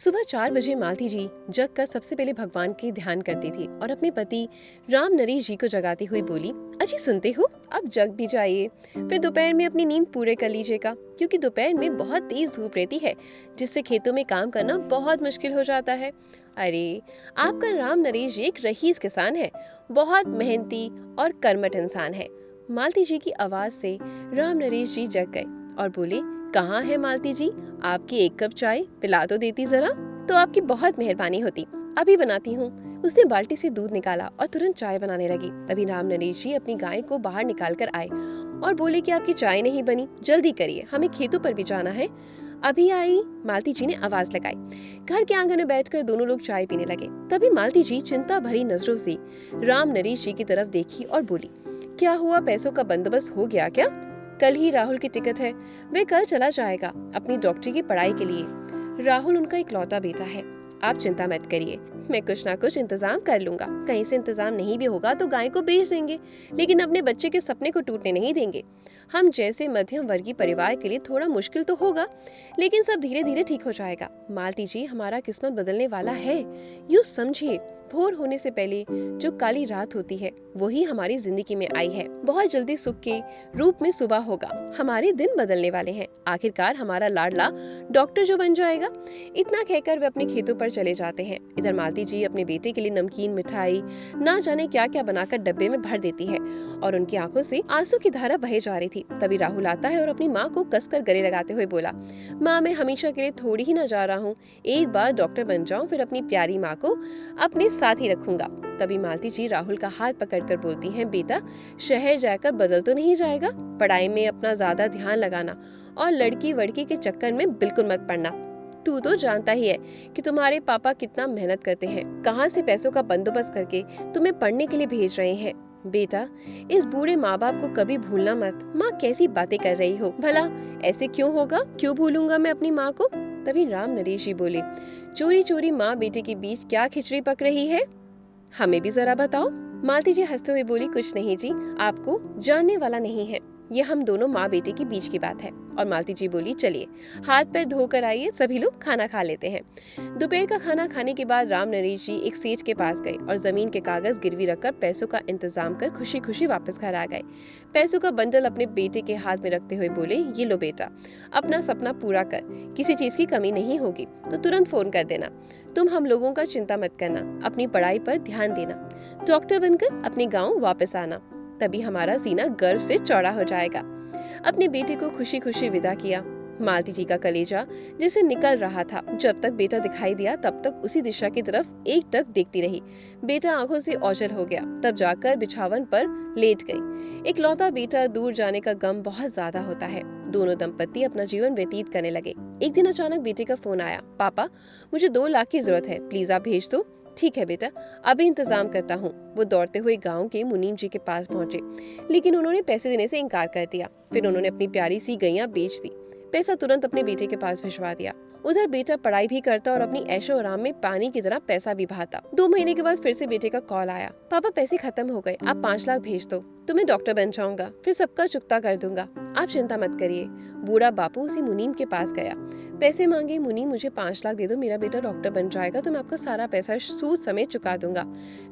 सुबह 4 बजे मालती जी जग कर सबसे पहले भगवान की ध्यान करती थी और अपने पति राम नरेश जी को जगाती हुई बोली, अजी सुनते हो, अब जग भी जाइए। फिर दोपहर में अपनी नींद पूरे कर लीजिएगा, क्योंकि दोपहर में बहुत तेज धूप रहती है, जिससे खेतों में काम करना बहुत मुश्किल हो जाता है। अरे, आपका राम नरेश जी एक रईस किसान है, बहुत मेहनती और कर्मठ इंसान है। मालती जी की आवाज से राम नरेश जी जग गए और बोले, कहाँ है मालती जी, आपकी एक कप चाय पिला तो देती जरा। तो आपकी बहुत मेहरबानी होती, अभी बनाती हूँ। उसने बाल्टी से दूध निकाला और तुरंत चाय बनाने लगी। तभी राम नरेश जी अपनी गाय को बाहर निकाल कर आए और बोले कि आपकी चाय नहीं बनी, जल्दी करिए, हमें खेतों पर भी जाना है। अभी आई, मालती जी ने आवाज लगाई। घर के आंगन में बैठकर दोनों लोग चाय पीने लगे। तभी मालती जी चिंता भरी नजरों से राम नरेश जी की तरफ देखी और बोली, क्या हुआ, पैसों का बंदोबस्त हो गया क्या? कल ही राहुल की टिकट है, वे कल चला जाएगा अपनी डॉक्टरी की पढ़ाई के लिए। राहुल उनका इकलौता बेटा है, आप चिंता मत करिए, मैं कुछ ना कुछ इंतजाम कर लूंगा। कहीं से इंतजाम नहीं भी होगा तो गाय को बेच देंगे, लेकिन अपने बच्चे के सपने को टूटने नहीं देंगे। हम जैसे मध्यम वर्गीय परिवार के लिए थोड़ा मुश्किल तो होगा, लेकिन सब धीरे धीरे ठीक हो जाएगा। मालती जी, हमारा किस्मत बदलने वाला है। यूँ समझिए, भोर होने से पहले जो काली रात होती है वही हमारी जिंदगी में आई है। बहुत जल्दी सुख के रूप में सुबह होगा, हमारे दिन बदलने वाले हैं। आखिरकार हमारा लाडला डॉक्टर जो बन जाएगा। इतना कहकर वे अपने खेतों पर चले जाते हैं। इधर मालती जी अपने बेटे के लिए नमकीन, मिठाई, ना जाने क्या क्या बनाकर डब्बे में भर देती है और उनकी आंखों से आंसू की धारा बहे जा रही थी। तभी राहुल आता है और अपनी माँ को कसकर गले लगाते हुए बोला, माँ, मैं हमेशा के लिए थोड़ी ही ना जा रहा हूँ, एक बार डॉक्टर बन जाऊँ, फिर अपनी प्यारी माँ को अपने साथ ही रखूंगा। तभी मालती जी राहुल का हाथ पकड़कर बोलती हैं, बेटा, शहर जाकर बदल तो नहीं जाएगा, पढ़ाई में अपना ज्यादा ध्यान लगाना और लड़की वड़की के चक्कर में बिल्कुल मत पड़ना। तू तो जानता ही है कि तुम्हारे पापा कितना मेहनत करते हैं, कहाँ से पैसों का बंदोबस्त करके तुम्हें पढ़ने के लिए भेज रहे हैं। बेटा, इस बूढ़े माँ बाप को कभी भूलना मत। माँ, कैसी बातें कर रही हो, भला ऐसे क्यों होगा, क्यों भूलूंगा मैं अपनी माँ को? तभी राम नरेश जी बोले, चोरी चोरी माँ बेटे के बीच क्या खिचड़ी पक रही है, हमें भी जरा बताओ। मालती जी हंसते हुए बोली, कुछ नहीं जी, आपको जानने वाला नहीं है, ये हम दोनों माँ बेटे के बीच की बात है। और मालती जी बोली, चलिए हाथ पैर धोकर आइए, सभी लोग खाना खा लेते हैं। दोपहर का खाना खाने के बाद राम नरेश जी एक सेठ के पास गए और जमीन के कागज गिरवी रखकर पैसों का इंतजाम कर खुशी खुशी वापस घर आ गए। पैसों का बंडल अपने बेटे के हाथ में रखते हुए बोले, ये लो बेटा, अपना सपना पूरा कर, किसी चीज की कमी नहीं होगी तो तुरंत फोन कर देना। तुम हम लोगों का चिंता मत करना, अपनी पढ़ाई पर ध्यान देना, डॉक्टर बनकर अपने गाँव वापस आना, तभी हमारा सीना गर्व से चौड़ा हो जाएगा। अपने बेटे को खुशी खुशी विदा किया। मालती जी का कलेजा जिसे निकल रहा था। जब तक बेटा दिखाई दिया तब तक उसी दिशा की तरफ एकटक देखती रही। बेटा आंखों से ओझल हो गया, तब जाकर बिछावन पर लेट गई। इकलौता बेटा दूर जाने का गम बहुत ज्यादा होता है। दोनों दंपत्ति अपना जीवन व्यतीत करने लगे। एक दिन अचानक बेटे का फोन आया, पापा, मुझे 2 लाख की जरूरत है, प्लीज आप भेज दो। ठीक है बेटा, अभी इंतजाम करता हूँ। वो दौड़ते हुए गांव के मुनीम जी के पास पहुंचे, लेकिन उन्होंने पैसे देने से इनकार कर दिया। फिर उन्होंने अपनी प्यारी सी गैया बेच दी। पैसा तुरंत अपने बेटे के पास भिजवा दिया। उधर बेटा पढ़ाई भी करता और अपनी ऐशो आराम में पानी की तरह पैसा भी बहाता। 2 महीने के बाद फिर से बेटे का कॉल आया, पापा पैसे खत्म हो गए, आप 5 लाख भेज दो, तो मैं डॉक्टर बन जाऊंगा, फिर सबका चुकता कर दूंगा, आप चिंता मत करिए। बूढ़ा बापू उसी मुनीम के पास गया, पैसे मांगे, मुनीम मुझे 5 लाख दे दो, मेरा बेटा डॉक्टर बन जाएगा तो मैं आपका सारा पैसा सूद समेत चुका दूंगा।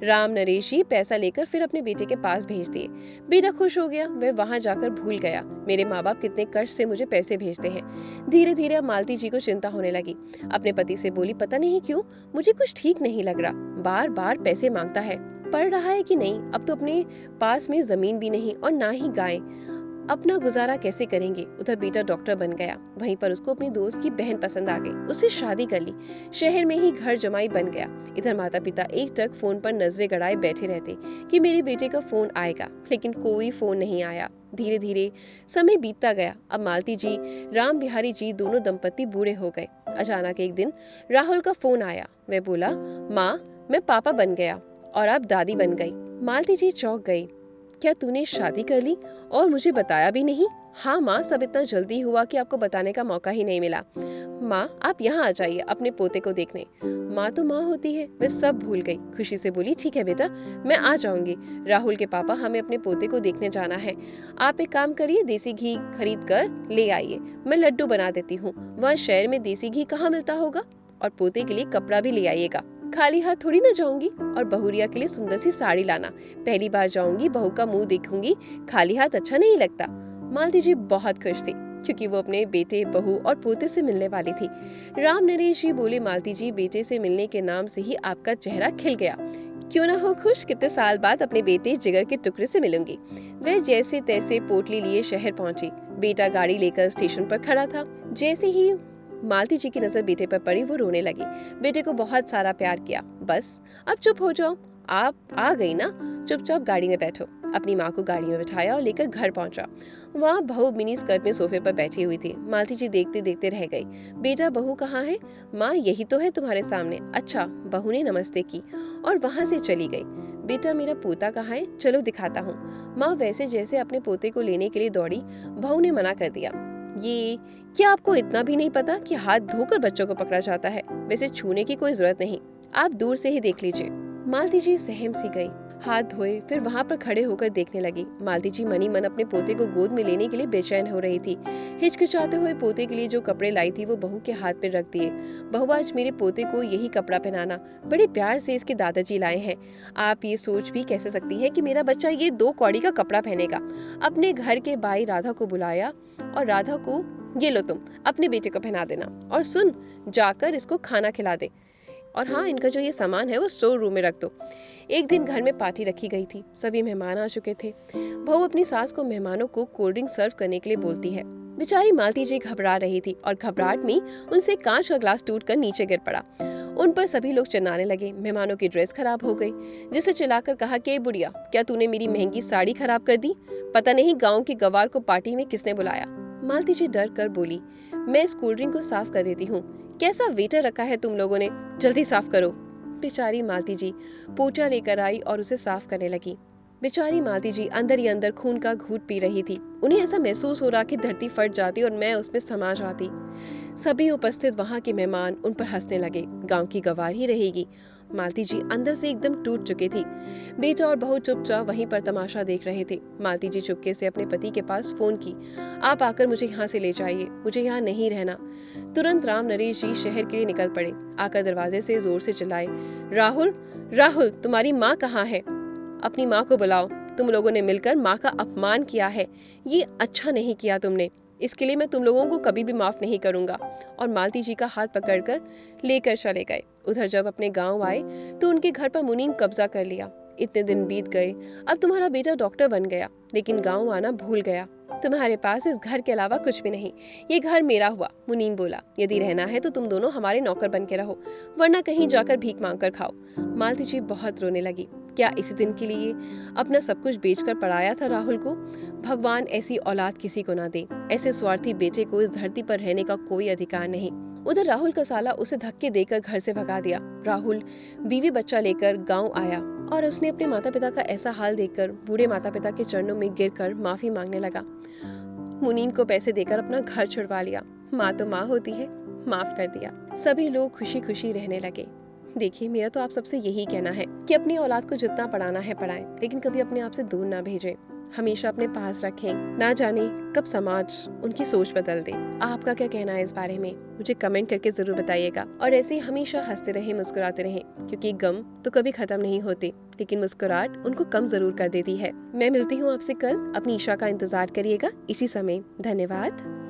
राम नरेश जी पैसा लेकर फिर अपने बेटे के पास भेज दिए। बेटा खुश हो गया, वह वहाँ जाकर भूल गया मेरे माँ बाप कितने कष्ट से मुझे पैसे भेजते हैं। धीरे धीरे अब मालती जी को चिंता होने लगी। अपने पति से बोली, पता नहीं क्यों मुझे कुछ ठीक नहीं लग रहा, बार बार पैसे मांगता है, पढ़ रहा है कि नहीं, अब तो अपने पास में जमीन भी नहीं और ना ही गाय, अपना गुजारा कैसे करेंगे। उधर बेटा डॉक्टर बन गया, वहीं पर उसको अपनी दोस्त की बहन पसंद आ गई, उससे शादी कर ली, शहर में ही घर जमाई बन गया। इधर माता पिता एकटक फोन पर नजरें गड़ाए बैठे रहते कि मेरे बेटे का फोन आएगा, लेकिन कोई फोन नहीं आया। धीरे धीरे समय बीतता गया। अब मालती जी, राम बिहारी जी दोनों दंपत्ति बूढ़े हो गए। अचानक एक दिन राहुल का फोन आया। वह बोला, माँ, मैं पापा बन गया और आप दादी बन गई। मालती जी चौंक गई, क्या तूने शादी कर ली और मुझे बताया भी नहीं? हाँ माँ, सब इतना जल्दी हुआ कि आपको बताने का मौका ही नहीं मिला। माँ, आप यहाँ आ जाइए अपने पोते को देखने। माँ तो माँ होती है, वह सब भूल गई। खुशी से बोली, ठीक है बेटा, मैं आ जाऊंगी। राहुल के पापा, हमें अपने पोते को देखने जाना है। आप एक काम करिए, देसी घी खरीद कर ले आइए, मैं लड्डू बना देती हूँ। वहाँ शहर में देसी घी कहाँ मिलता होगा? और पोते के लिए कपड़ा भी ले आइएगा। खाली हाथ थोड़ी ना जाऊंगी। और बहुरिया के लिए सुंदर सी साड़ी लाना। पहली बार जाऊंगी, बहू का मुंह देखूंगी, खाली हाथ अच्छा नहीं लगता। मालती जी बहुत खुश थी क्योंकि वो अपने बेटे, बहू और पोते से मिलने वाली थी। राम नरेश जी बोले, मालती जी, बेटे से मिलने के नाम से ही आपका चेहरा खिल गया। क्यों ना हो खुश, कितने साल बाद अपने बेटे जिगर के टुकड़े से मिलूंगी। वह जैसे तैसे पोटली लिए शहर पहुंची। बेटा गाड़ी लेकर स्टेशन पर खड़ा था। जैसे ही मालती जी की नजर बेटे पर पड़ी, वो रोने लगी। बेटे को बहुत सारा प्यार किया। बस अब चुप हो जाओ, आप आ गई ना, चुपचाप गाड़ी में बैठो। अपनी माँ को गाड़ी में बिठाया और लेकर घर पहुंचा। वहाँ बहू मिनी स्कर्ट में सोफे पर बैठी हुई थी। मालती जी देखते देखते रह गई। बेटा, बहू कहाँ है? माँ, यही तो है तुम्हारे सामने। अच्छा, बहू ने नमस्ते की और वहाँ से चली गई। बेटा, मेरा पोता कहाँ है? चलो दिखाता हूँ। माँ वैसे जैसे अपने पोते को लेने के लिए दौड़ी, बहू ने मना कर दिया। ये क्या आपको इतना भी नहीं पता कि हाथ धोकर बच्चों को पकड़ा जाता है? वैसे छूने की कोई जरूरत नहीं, आप दूर से ही देख लीजिए। मालती जी सहम सी गई, हाथ धोए, फिर वहाँ पर खड़े होकर देखने लगी। मालती जी मनी मन अपने पोते को गोद में लेने के लिए बेचैन हो रही थी। हिचकिचाते हुए पोते के लिए जो कपड़े लाई थी वो बहू के हाथ पे रख दिए। बहू, आज मेरे पोते को यही कपड़ा पहनाना, बड़े प्यार से इसके दादाजी लाए हैं। आप ये सोच भी कैसे सकती हैं कि मेरा बच्चा ये 2 कौड़ी का कपड़ा पहनेगा? अपने घर के बाई राधा को बुलाया और राधा को, ये लो तुम अपने बेटे को पहना देना, और सुन, जाकर इसको खाना खिला दे। और हाँ, इनका जो ये सामान है वो स्टोर रूम में रख दो। एक दिन घर में पार्टी रखी गई थी। सभी मेहमान आ चुके थे। बहू अपनी सास को मेहमानों को कोल्ड ड्रिंक सर्व करने के लिए बोलती है। बेचारी मालती जी घबरा रही थी और घबराहट में उनसे कांच का ग्लास टूटकर नीचे गिर पड़ा। उन पर सभी लोग चिल्लाने लगे। मेहमानों की ड्रेस खराब हो गई, जिसे चिल्लाकर कहा कि बुढ़िया, क्या तूने मेरी महंगी साड़ी खराब कर दी? पता नहीं गाँव के गवार को पार्टी में किसने बुलाया। मालती जी डर कर बोली, मैं इस कोल्ड ड्रिंक को साफ कर देती हूँ। कैसा वेटर रखा है तुम लोगों ने, जल्दी साफ करो। बेचारी मालती जी पोछा लेकर आई और उसे साफ करने लगी। बेचारी मालती जी अंदर ही अंदर खून का घूंट पी रही थी। उन्हें ऐसा महसूस हो रहा कि धरती फट जाती और मैं उसमें समा जाती। सभी उपस्थित वहाँ के मेहमान उन पर हंसने लगे। गांव की गवार ही रहेगी। मालती जी अंदर से एकदम टूट चुकी थी। बेटा और बहू चुपचाप वहीं पर तमाशा देख रहे थे। मालती जी चुपके से अपने पति के पास फोन की, आप आकर मुझे यहाँ से ले जाइए, मुझे यहाँ नहीं रहना। तुरंत राम नरेश जी शहर के लिए निकल पड़े। आकर दरवाजे से जोर से चिल्लाए, राहुल, राहुल, तुम्हारी माँ कहाँ है? अपनी माँ को बुलाओ। तुम लोगों ने मिलकर माँ का अपमान किया है, ये अच्छा नहीं किया तुमने। इसके लिए मैं तुम लोगों को कभी भी माफ नहीं करूंगा। और मालती जी का हाथ पकड़कर लेकर चले गए। उधर जब अपने गांव आए तो उनके घर पर मुनीम कब्जा कर लिया। इतने दिन बीत गए, अब तुम्हारा बेटा डॉक्टर बन गया, लेकिन गांव आना भूल गया। तुम्हारे पास इस घर के अलावा कुछ भी नहीं। ये घर मेरा हुआ। मुनीम बोला, यदि रहना है तो तुम दोनों हमारे नौकर बन के रहो, वरना कहीं जाकर भीख मांग कर खाओ। मालती जी बहुत रोने लगी। क्या इसी दिन के लिए अपना सब कुछ बेचकर पढ़ाया था राहुल को? भगवान ऐसी औलाद किसी को ना दे। ऐसे स्वार्थी बेटे को इस धरती पर रहने का कोई अधिकार नहीं। उधर राहुल का साला उसे धक्के देकर घर से भगा दिया। राहुल बीवी बच्चा लेकर गांव आया और उसने अपने माता पिता का ऐसा हाल देखकर बूढ़े माता पिता के चरणों में गिरकर माफी मांगने लगा। मुनीम को पैसे देकर अपना घर छुड़वा लिया। माँ तो माँ होती है, माफ कर दिया। सभी लोग खुशी खुशी रहने लगे। देखिए, मेरा तो आप सबसे यही कहना है कि अपनी औलाद को जितना पढ़ाना है पढ़ाएं, लेकिन कभी अपने आप से दूर ना भेजें। हमेशा अपने पास रखें। ना जाने कब समाज उनकी सोच बदल दे। आपका क्या कहना है इस बारे में? मुझे कमेंट करके जरूर बताइएगा। और ऐसे ही हमेशा हंसते रहें, मुस्कुराते रहें, क्योंकि गम तो कभी खत्म नहीं होते, लेकिन मुस्कुराहट उनको कम जरूर कर देती है। मैं मिलती हूँ आपसे कल। अपनी ईशा का इंतजार करिएगा इसी समय। धन्यवाद।